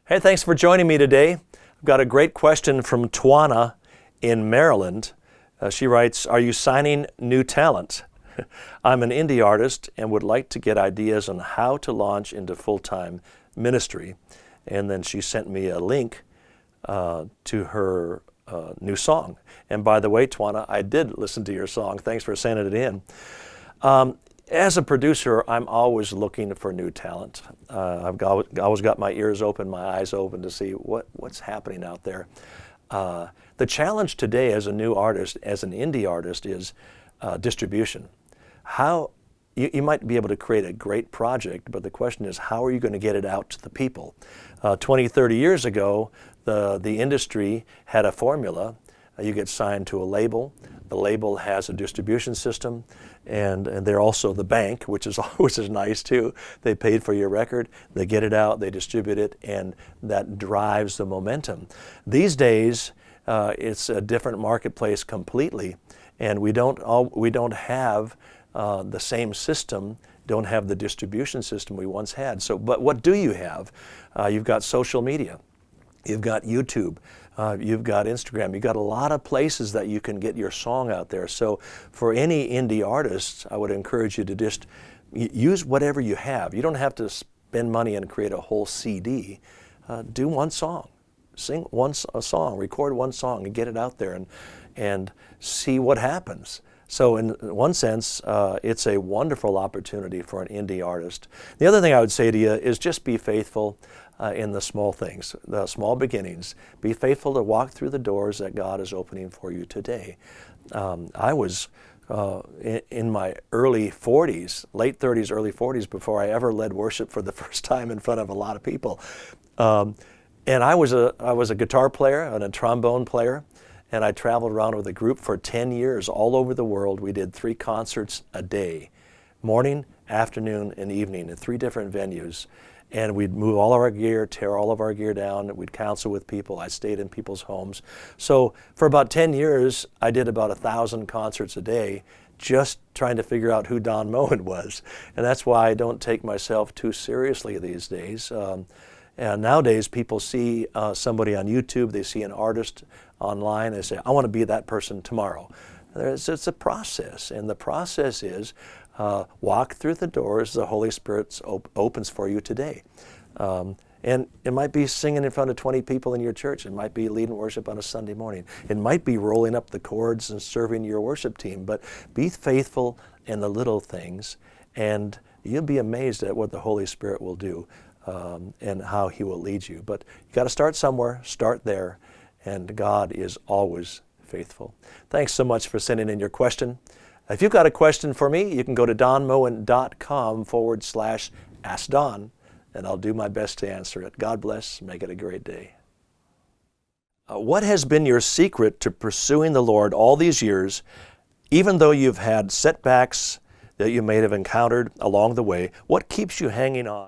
Hey, thanks for joining me today. I've got a great question from Twana in Maryland. She writes, are you signing new talent? I'm an indie artist and would like to get ideas on how to launch into full-time ministry. And then she sent me a link to her new song. And by the way, Twana, I did listen to your song. Thanks for sending it in. As a producer, I'm always looking for new talent. I've always got my ears open, my eyes open to see what's happening out there. The challenge today as a new artist, as an indie artist, is distribution. You might be able to create a great project, but the question is, how are you going to get it out to the people? 20, 30 years ago, the industry had a formula. You get signed to a label. The label has a distribution system, and they're also the bank, which is nice too. They paid for your record, they get it out, they distribute it, and that drives the momentum. These days, it's a different marketplace completely, and we don't have the same system, don't have the distribution system we once had. But what do you have? You've got social media. You've got YouTube, you've got Instagram, you've got a lot of places that you can get your song out there. So for any indie artists, I would encourage you to just use whatever you have. You don't have to spend money and create a whole CD. Do one song, sing a song, record one song and get it out there and see what happens. So in one sense, it's a wonderful opportunity for an indie artist. The other thing I would say to you is just be faithful in the small things, the small beginnings. Be faithful to walk through the doors that God is opening for you today. I was in my early 40s, late 30s, early 40s, before I ever led worship for the first time in front of a lot of people. And I was a guitar player and a trombone player. And I traveled around with a group for 10 years all over the world. We did 3 concerts a day, morning, afternoon, and evening at 3 different venues. And we'd move all of our gear, tear all of our gear down. We'd counsel with people. I stayed in people's homes. So for about 10 years, I did about 1,000 concerts a day, just trying to figure out who Don Moen was. And that's why I don't take myself too seriously these days. And nowadays, people see somebody on YouTube, they see an artist online, they say, I want to be that person tomorrow. It's a process, and the process is walk through the doors the Holy Spirit opens for you today. And it might be singing in front of 20 people in your church. It might be leading worship on a Sunday morning. It might be rolling up the chords and serving your worship team. But be faithful in the little things, and you'll be amazed at what the Holy Spirit will do. And how He will lead you. But you got to start somewhere, start there, and God is always faithful. Thanks so much for sending in your question. If you've got a question for me, you can go to DonMoen.com/Ask Don, and I'll do my best to answer it. God bless. Make it a great day. What has been your secret to pursuing the Lord all these years, even though you've had setbacks that you may have encountered along the way? What keeps you hanging on?